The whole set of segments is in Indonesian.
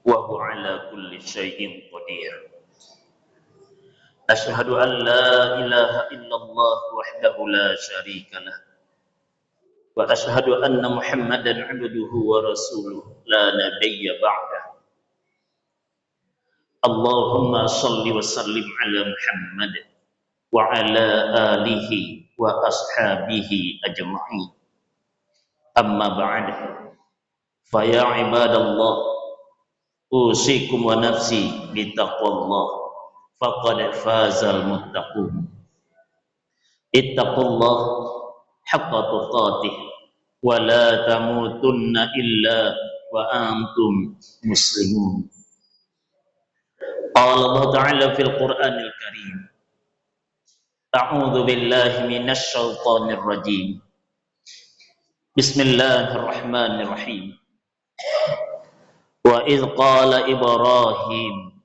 wa huwa ala kulli syai'in qadir. Asyhadu an la ilaha illallah wahdahu la syarika lah wa asyhadu anna Muhammadan 'abduhu wa rasuluh la nabiyya ba'dah. Allahumma shalli wa sallim ala Muhammad wa ala alihi wa ashabihi ajma'in. Amma ba'd. Fa ya ibadallah, usikum wa nafsi bitaqwallah, faqad fazal muttaqun. Ittaqullah haqqa tuqatih wa la tamutunna illa wa antum muslimun. Qala Allah Ta'ala fil Qur'anil Karim, A'udzu billahi minasy syaithanir rajim. Bismillahirrahmanirrahim. Wa idh qala Ibrahim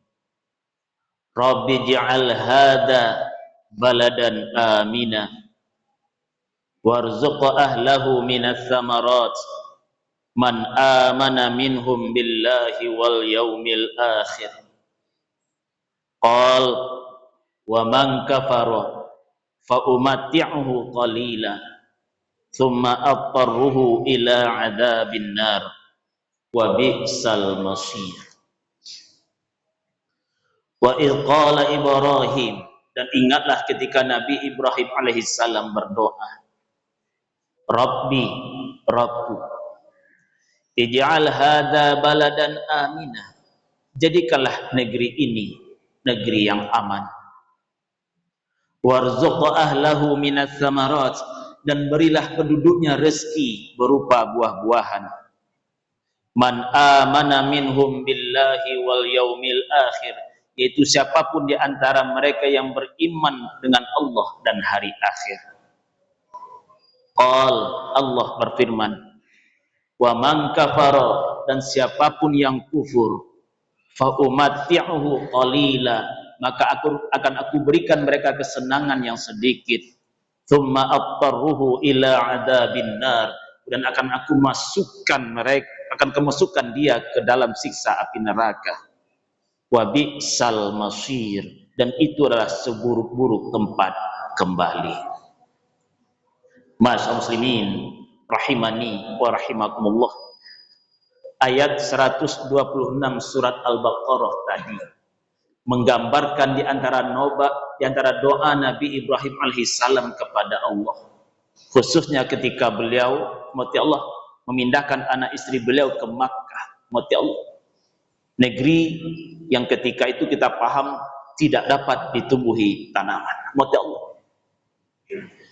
Rabbi ij'al hadha baladan amina warzuq ahlahu minas samarat man amana minhum billahi wal yaumil akhir. Qal wa man kafara fa umatti'uhu qalila thumma adtarruhu ila adzabin nar wa bi'sal masir. Wa idh qala Ibrahim, dan ingatlah ketika Nabi Ibrahim alaihissalam berdoa, Rabbi, Rabbku, ij'al hadza baladan amina, jadikanlah negeri ini negeri yang aman. Warzuq ahlahu minas samarat, dan berilah penduduknya rezeki berupa buah-buahan. Man amana minhum billahi wal yaumil akhir, yaitu siapapun di antara mereka yang beriman dengan Allah dan hari akhir. Qal, Allah berfirman, wa man kafara, dan siapapun yang kufur, fa umatti'uhu qalila, maka aku berikan mereka kesenangan yang sedikit. Thumma adtarruhu ila adzabin nar, dan akan aku masukkan dia ke dalam siksa api neraka. Wa bi'sal masir, dan itu adalah seburuk-buruk tempat kembali. Ma'asyiral muslimin rahimani wa rahimakumullah. Ayat 126 surat Al-Baqarah tadi menggambarkan di antara doa Nabi Ibrahim alaihissalam kepada Allah, khususnya ketika beliau, mati Allah, memindahkan anak istri beliau ke Makkah, mati Allah, negeri yang ketika itu kita paham tidak dapat ditumbuhi tanaman, mati Allah.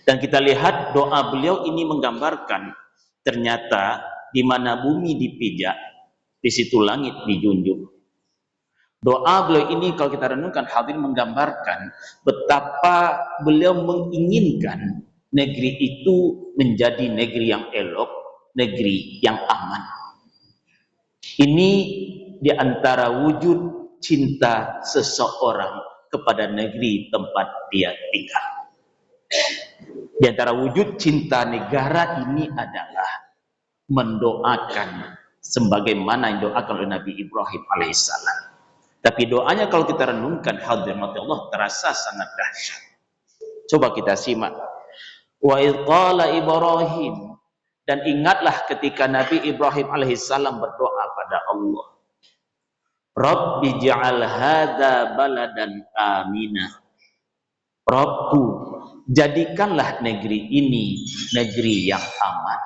Dan kita lihat doa beliau ini menggambarkan ternyata di mana bumi dipijak, di situ langit dijunjung. Doa beliau ini kalau kita renungkan hadirin menggambarkan betapa beliau menginginkan negeri itu menjadi negeri yang elok, negeri yang aman. Ini di antara wujud cinta seseorang kepada negeri tempat dia tinggal. Di antara wujud cinta negara ini adalah mendoakan sebagaimana yang doakan oleh Nabi Ibrahim alaihissalam. Tapi doanya kalau kita renungkan hadirin Allah terasa sangat dahsyat. Coba kita simak. Wa idh qala Ibrahim, dan ingatlah ketika Nabi Ibrahim alaihissalam berdoa pada Allah, Rabbi ja'al hadza baladan amina. Rabbku, jadikanlah negeri ini negeri yang aman.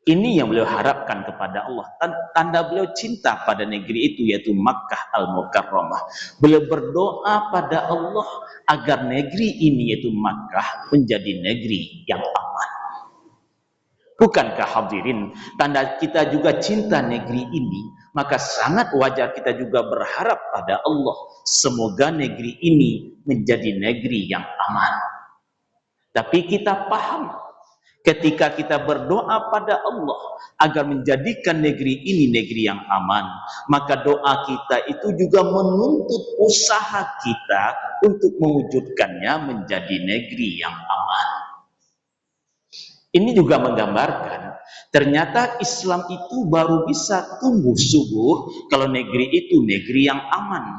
Ini yang beliau harapkan kepada Allah. Tanda beliau cinta pada negeri itu, yaitu Makkah Al-Mukarramah. Beliau berdoa pada Allah agar negeri ini, yaitu Makkah, menjadi negeri yang aman. Bukankah hadirin, tanda kita juga cinta negeri ini, maka sangat wajar kita juga berharap pada Allah, semoga negeri ini menjadi negeri yang aman. Tapi kita paham, ketika kita berdoa pada Allah agar menjadikan negeri ini negeri yang aman, maka doa kita itu juga menuntut usaha kita untuk mewujudkannya menjadi negeri yang aman. Ini juga menggambarkan Ternyata Islam itu baru bisa tumbuh subur kalau negeri itu negeri yang aman.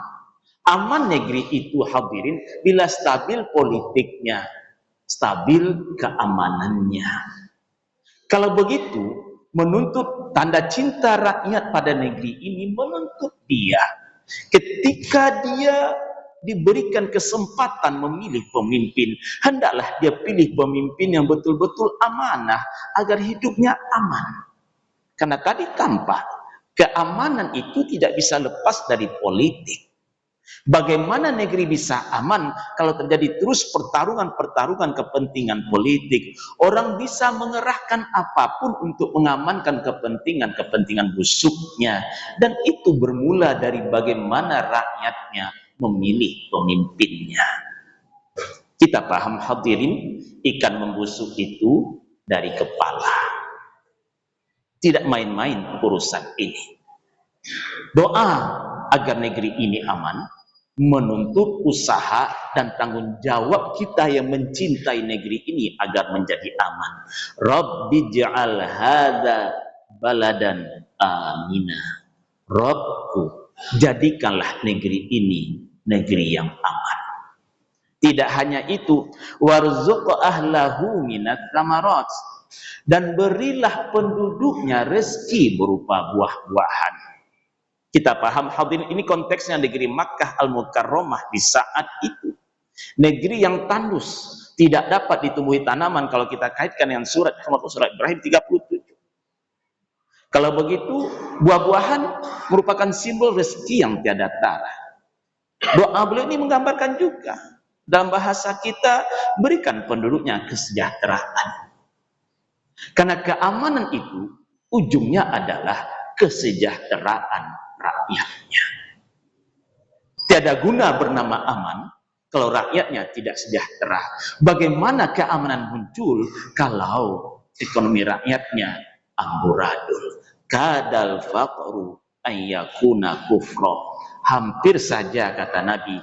Aman negeri itu hadirin bila stabil politiknya, stabil keamanannya. Kalau begitu, menuntut tanda cinta rakyat pada negeri ini menuntut dia ketika dia diberikan kesempatan memilih pemimpin, hendaklah dia pilih pemimpin yang betul-betul amanah agar hidupnya aman. Karena tadi tampak keamanan itu tidak bisa lepas dari politik. Bagaimana negeri bisa aman kalau terjadi terus pertarungan kepentingan politik? Orang bisa mengerahkan apapun untuk mengamankan kepentingan busuknya. Dan itu bermula dari bagaimana rakyatnya memilih pemimpinnya. Kita paham hadirin, ikan membusuk itu dari kepala. Tidak main-main urusan ini. Doa agar negeri ini aman menuntut usaha dan tanggung jawab kita yang mencintai negeri ini agar menjadi aman. Rabbi ja'al hadza baladan amina. Rabbku, jadikanlah negeri ini negeri yang aman. Tidak hanya itu, warzuq ahlahu minats tsamarat, dan berilah penduduknya rezeki berupa buah-buahan. Kita paham hadirin, ini konteksnya negeri Makkah Al-Mukarramah di saat itu. Negeri yang tandus, tidak dapat ditumbuhi tanaman kalau kita kaitkan dengan surat Ibrahim 37. Kalau begitu, buah-buahan merupakan simbol rezeki yang tiada tara. Doa beliau ini menggambarkan juga, dalam bahasa kita, berikan penduduknya kesejahteraan. Karena keamanan itu, ujungnya adalah kesejahteraan rakyatnya. Tiada guna bernama aman kalau rakyatnya tidak sejahtera. Bagaimana keamanan muncul kalau ekonomi rakyatnya amburadul? Kadal faqru ayyakuna kufra. Hampir saja kata Nabi,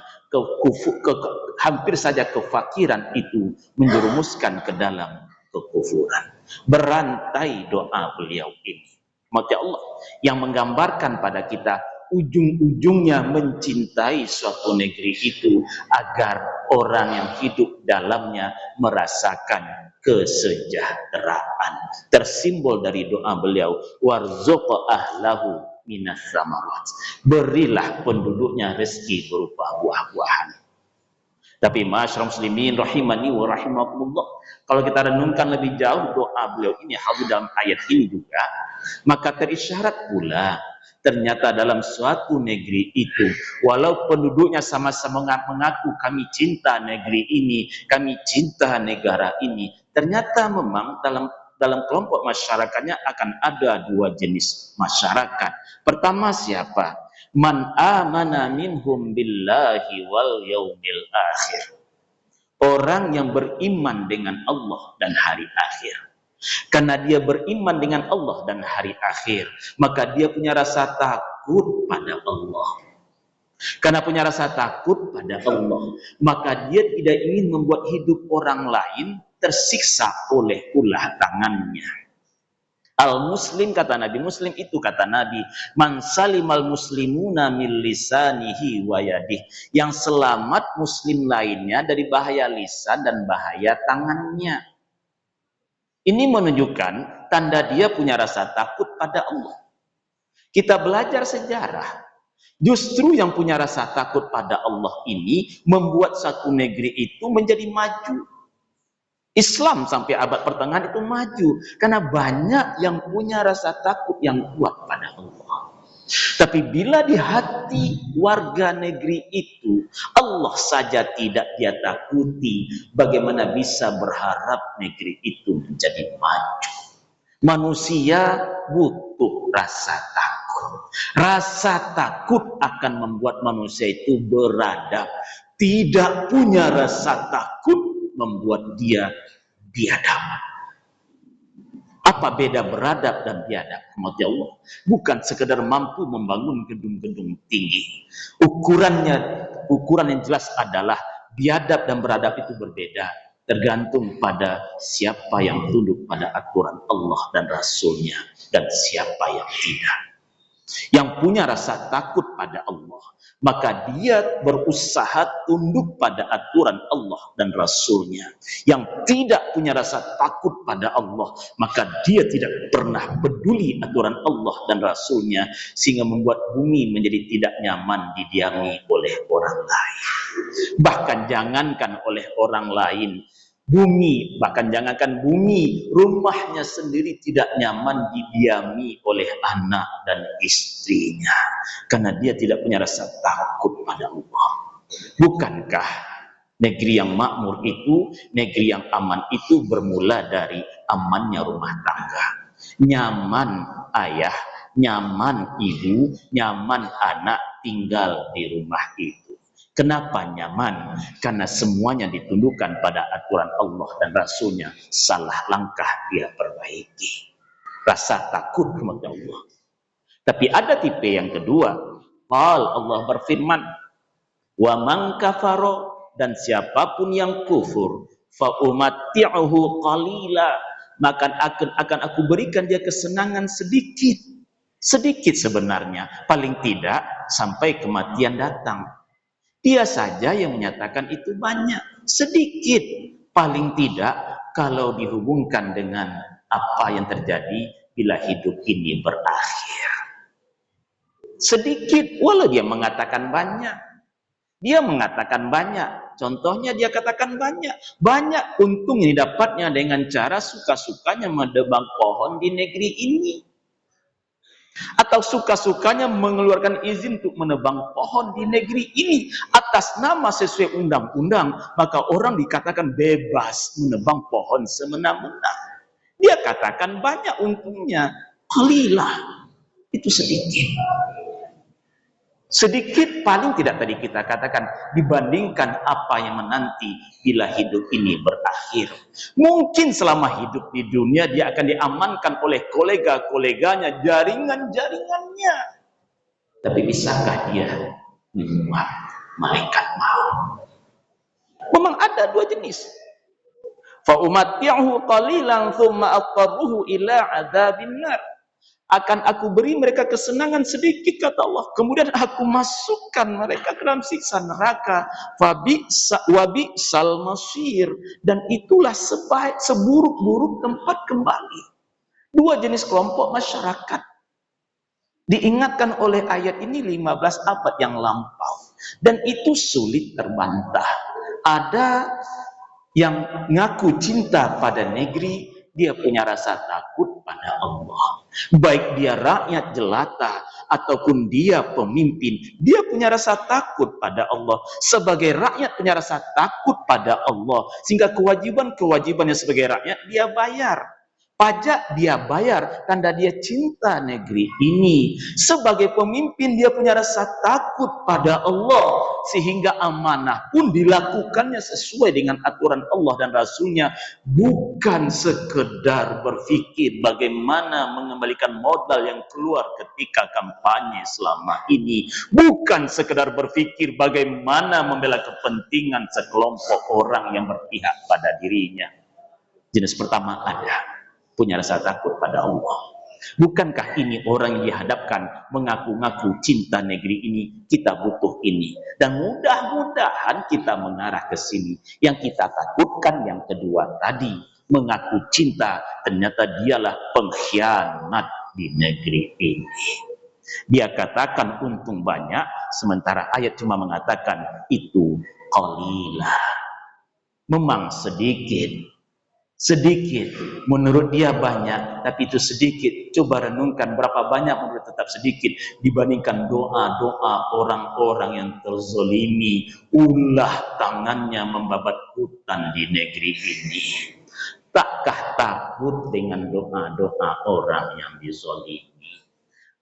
hampir saja kefakiran itu menjerumuskan ke dalam kekufuran. Berantai doa beliau ini. Maka Allah yang menggambarkan pada kita ujung-ujungnya mencintai suatu negeri itu agar orang yang hidup dalamnya merasakan kesejahteraan. Tersimbol dari doa beliau, warzuq ahlahu minas tsamarat. Berilah penduduknya rezeki berupa buah-buahan. Tapi masyarakat muslimin rahimani wa rahimakumullah, kalau kita renungkan lebih jauh doa beliau ini hadir dalam ayat ini juga, maka terisyarat pula ternyata dalam suatu negeri itu, walau penduduknya sama-sama mengaku kami cinta negeri ini, kami cinta negara ini, ternyata memang dalam kelompok masyarakatnya akan ada dua jenis masyarakat. Pertama siapa? Man amana minhum billahi wal yaumil akhir. Orang yang beriman dengan Allah dan hari akhir. Karena dia beriman dengan Allah dan hari akhir, maka dia punya rasa takut pada Allah. Karena punya rasa takut pada Allah, maka dia tidak ingin membuat hidup orang lain tersiksa oleh ulah tangannya. Al-Muslim kata Nabi, Muslim itu kata Nabi, man salimal muslimuna min lisanihi wa yadih, yang selamat muslim lainnya dari bahaya lisan dan bahaya tangannya. Ini menunjukkan tanda dia punya rasa takut pada Allah. Kita belajar sejarah, justru yang punya rasa takut pada Allah ini membuat satu negeri itu menjadi maju. Islam sampai abad pertengahan itu maju karena banyak yang punya rasa takut yang kuat pada Allah. Tapi bila di hati warga negeri itu Allah saja tidak dia takuti, bagaimana bisa berharap negeri itu menjadi maju? Manusia butuh rasa takut. Rasa takut akan membuat manusia itu beradab. Tidak punya rasa takut membuat dia biadab. Apa beda beradab dan biadab? Rahmat Allah, bukan sekedar mampu membangun gedung-gedung tinggi. Ukuran yang jelas adalah biadab dan beradab itu berbeda. Tergantung pada siapa yang tunduk pada aturan Allah dan Rasulnya dan siapa yang tidak. Yang punya rasa takut pada Allah, maka dia berusaha tunduk pada aturan Allah dan Rasulnya. Yang tidak punya rasa takut pada Allah, maka dia tidak pernah peduli aturan Allah dan Rasulnya, sehingga membuat bumi menjadi tidak nyaman didiami oleh orang lain. Bahkan jangankan oleh orang lain, bumi, bahkan jangankan bumi, rumahnya sendiri tidak nyaman didiami oleh anak dan istrinya, karena dia tidak punya rasa takut pada Allah. Bukankah negeri yang makmur itu, negeri yang aman itu bermula dari amannya rumah tangga? Nyaman ayah, nyaman ibu, nyaman anak tinggal di rumah itu. Kenapa nyaman? Karena semuanya ditundukkan pada aturan Allah dan Rasulnya. Salah langkah dia perbaiki. Rasa takut kepada Allah. Tapi ada tipe yang kedua. Allah berfirman, wa man kafaro, dan siapapun yang kufur, fa umatti'uhu qalila, maka akan aku berikan dia kesenangan sedikit. Sedikit sebenarnya, paling tidak sampai kematian datang. Dia saja yang menyatakan itu banyak, sedikit. Paling tidak kalau dihubungkan dengan apa yang terjadi bila hidup ini berakhir. Sedikit, walau dia mengatakan banyak. Dia mengatakan banyak. Contohnya dia katakan banyak. Banyak untung yang didapatnya dengan cara suka-sukanya menebang pohon di negeri ini. Atau suka-sukanya mengeluarkan izin untuk menebang pohon di negeri ini atas nama sesuai undang-undang, maka orang dikatakan bebas menebang pohon semena-mena. Dia katakan banyak untungnya, qalilah, itu sedikit. Sedikit paling tidak tadi kita katakan dibandingkan apa yang menanti bila hidup ini berakhir. Mungkin selama hidup di dunia dia akan diamankan oleh kolega-koleganya, jaringan-jaringannya. Tapi bisakah dia membuat malaikat maut? Memang ada dua jenis. Fa umatti'uhu qalilan tsumma aqarruhu ila adzabin nar. Akan aku beri mereka kesenangan sedikit, kata Allah, kemudian aku masukkan mereka ke dalam siksa neraka. Wabi'sal masir, dan itulah seburuk-buruk tempat kembali. Dua jenis kelompok masyarakat diingatkan oleh ayat ini 15 abad yang lampau, dan itu sulit terbantah. Ada yang ngaku cinta pada negeri, dia punya rasa takut pada Allah. Baik dia rakyat jelata ataupun dia pemimpin, dia punya rasa takut pada Allah. Sebagai rakyat punya rasa takut pada Allah, sehingga kewajiban-kewajibannya sebagai rakyat dia bayar. Pajak dia bayar, tanda dia cinta negeri ini. Sebagai pemimpin dia punya rasa takut pada Allah, sehingga amanah pun dilakukannya sesuai dengan aturan Allah dan Rasulnya. Bukan sekedar berpikir bagaimana mengembalikan modal yang keluar ketika kampanye selama ini. Bukan sekedar berpikir bagaimana membela kepentingan sekelompok orang yang berpihak pada dirinya. Jenis pertama ada punya rasa takut pada Allah. Bukankah ini orang yang dihadapkan mengaku-ngaku cinta negeri ini, kita butuh ini, dan mudah-mudahan kita mengarah ke sini. Yang kita takutkan yang kedua tadi, mengaku cinta, ternyata dialah pengkhianat di negeri ini. Dia katakan untung banyak, sementara ayat cuma mengatakan itu qalilah, memang sedikit. Sedikit, menurut dia banyak, tapi itu sedikit. Coba renungkan berapa banyak menurut tetap sedikit dibandingkan doa-doa orang-orang yang terzolimi, ulah tangannya membabat hutan di negeri ini. Takkah takut dengan doa-doa orang yang dizolimi?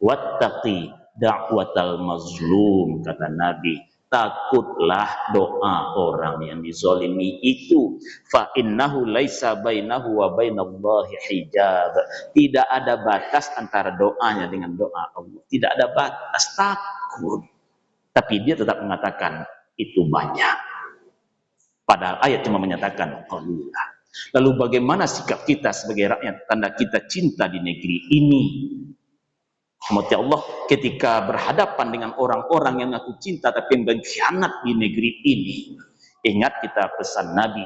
Wattaqi da'watal mazlum, kata Nabi. Takutlah doa orang yang dizalimi itu. Fa innahu laisa bainahu wa bainallahi hijab. Tidak ada batas antara doanya dengan doa Allah. Tidak ada batas, takut. Tapi dia tetap mengatakan itu banyak. Padahal ayat cuma menyatakan qalila. Lalu bagaimana sikap kita sebagai rakyat, tanda kita cinta di negeri ini? Semoga Allah ketika berhadapan dengan orang-orang yang aku cinta tapi yang berkhianat di negeri ini, ingat kita pesan Nabi,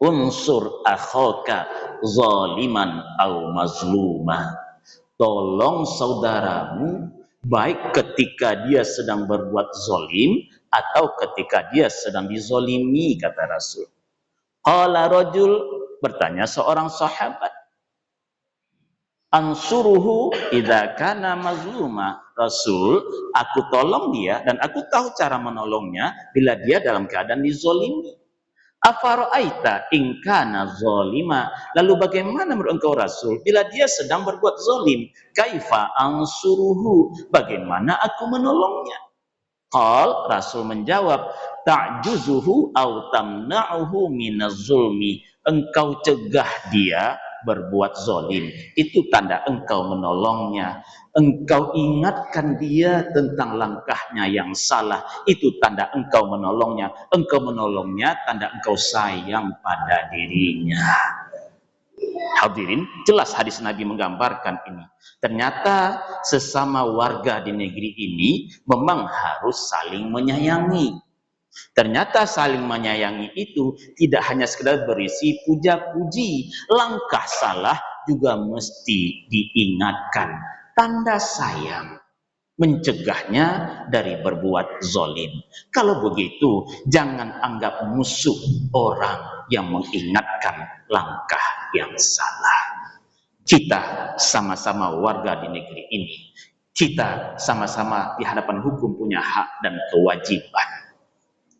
unsur akhaka zaliman au mazluma. Tolong saudaramu baik ketika dia sedang berbuat zalim atau ketika dia sedang dizolimi, kata Rasul. Qala rajul, bertanya seorang sahabat, ansuruhu idza kana mazluma. Rasul, aku tolong dia dan aku tahu cara menolongnya bila dia dalam keadaan dizolimi. Afara'aita in kana zalima. Lalu bagaimana menurut engkau Rasul bila dia sedang berbuat zalim? Kaifa ansuruhu? Bagaimana aku menolongnya? Qal, Rasul menjawab, ta'juzuhu au tamna'uhu minaz zulmi. Engkau cegah dia berbuat zalim, itu tanda engkau menolongnya. Engkau ingatkan dia tentang langkahnya yang salah, itu tanda engkau menolongnya. Engkau menolongnya tanda engkau sayang pada dirinya. Hadirin, jelas hadis Nabi menggambarkan ini. Ternyata sesama warga di negeri ini memang harus saling menyayangi. Ternyata saling menyayangi itu tidak hanya sekedar berisi puja-puji. Langkah salah juga mesti diingatkan. Tanda sayang, mencegahnya dari berbuat zalim. Kalau begitu, jangan anggap musuh orang yang mengingatkan langkah yang salah. Kita sama-sama warga di negeri ini. Kita sama-sama di hadapan hukum punya hak dan kewajiban.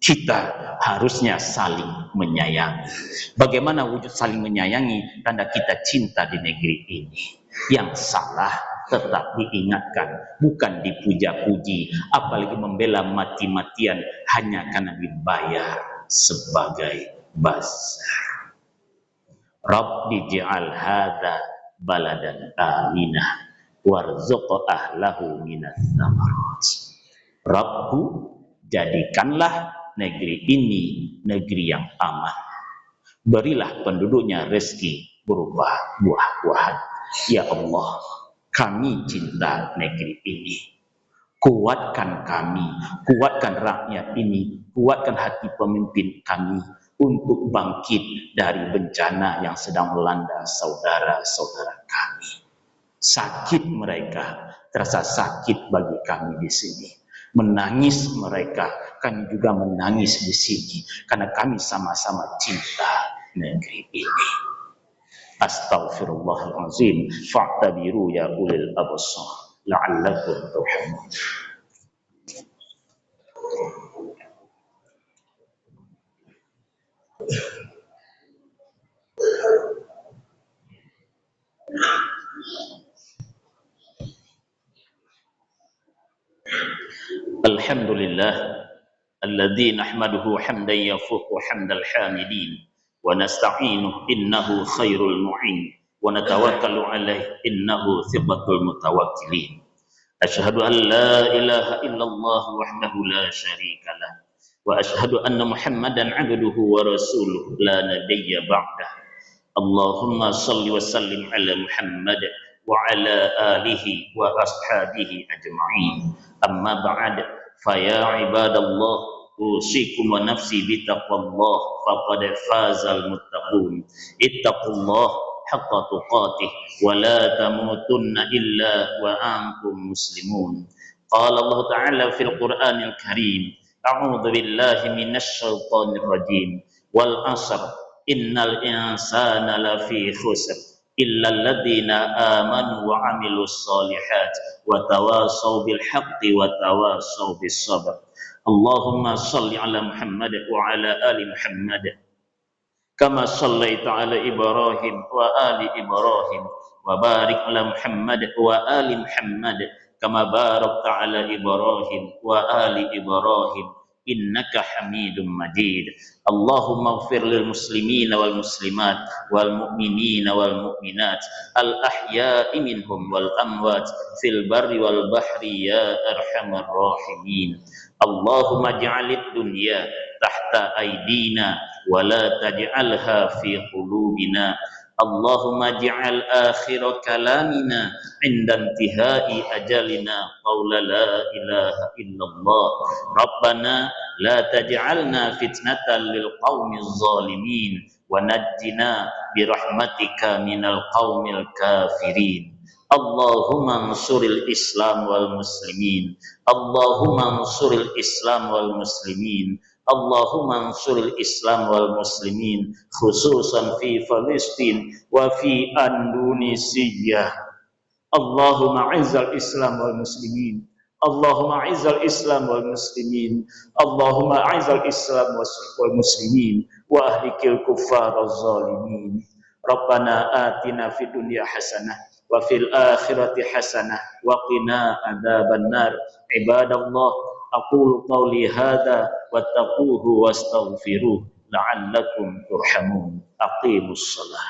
Kita harusnya saling menyayangi. Bagaimana wujud saling menyayangi? Tanda kita cinta di negeri ini. Yang salah tetap diingatkan, bukan dipuja-puji, apalagi membela mati-matian hanya karena dibayar sebagai bazar. Rabbi ji'al hadza baladan aminah warzuq ahlahu minas samarat. Rabbu, jadikanlah negeri ini negeri yang aman. Berilah penduduknya rezeki berupa buah-buahan. Ya Allah, kami cinta negeri ini. Kuatkan kami, kuatkan rakyat ini, kuatkan hati pemimpin kami untuk bangkit dari bencana yang sedang melanda saudara-saudara kami. Sakit mereka, terasa sakit bagi kami di sini. Menangis mereka, kami juga menangis di sini karena kami sama-sama cinta negeri ini. Astaghfirullahalazim. Fa'tabiru ya ulil absar la'allakum turhamun. Alhamdulillah alladzi nahmaduhu hamdan yafuqu hamdal hamidin wa nasta'inuhu innahu khairul mu'in wa natawakkalu alaihi innahu thiqatul mutawakkilin. Asyhadu an la ilaha illallah wahdahu la syarika lah wa asyhadu anna Muhammadan 'abduhu wa rasuluhu la nabiyya ba'dah. Allahumma shalli wa sallim ala Muhammad wa ala alihi wa ashabihi ajma'in. Amma ba'd, fa ya ibadallah, usikum wa nafsi bi taqwallah faqad fazal muttaqun. Ittaqullah haqqa tuqatih wa la tamutunna illa wa antum muslimun. Qala Allah Ta'ala fil Qur'anil Karim, a'udzu billahi minasy syaithanir rajim. Wal 'ashr innal insana lafi khusr illa alladziina aamanu wa 'amilus shalihat wa tawasaw bil haqqi wa tawasaw bis sabr. Allahumma shalli ala Muhammad wa ala ali Muhammad kama shallaita ala Ibrahim wa ali Ibrahim wa barik ala Muhammad wa ali Muhammad kama barakta ala Ibrahim wa ali Ibrahim innaka Hamidum Majid. Allahumma ighfir lil muslimina wal muslimat wal mu'minina wal mu'minat al ahya'i minhum wal amwat fil barri wal bahri ya arhamar rahimin. Allahumma ja'alid dunya tahta aydina wa la taj'alha fi qulubina. Allahumma ij'al akhir kalamina 'inda intihai ajalina qaula la ilaha illallah. Rabbana la taj'alna fitnatan lil qaumiz zalimin wa najjina bi rahmatika minal qaumil kafirin. Allahumma ansuril Islam wal muslimin. Allahumma ansuril Islam wal muslimin. Allahumma ansuril Islam wal muslimin khususan fi Palestin wa fi Indonesia. Allahumma izzal Islam wal muslimin. Allahumma izzal Islam wal muslimin. Allahumma izzal Islam wal muslimin wa ahlikil kuffar az-zalimin. Rabbana atina fid dunya hasanah wa fil akhirati hasanah wa qina adzabannar. Ibadallah, aqulu qawli hadza wattaquhu wastaghfiruh la'allakum turhamun. Aqimus shalah.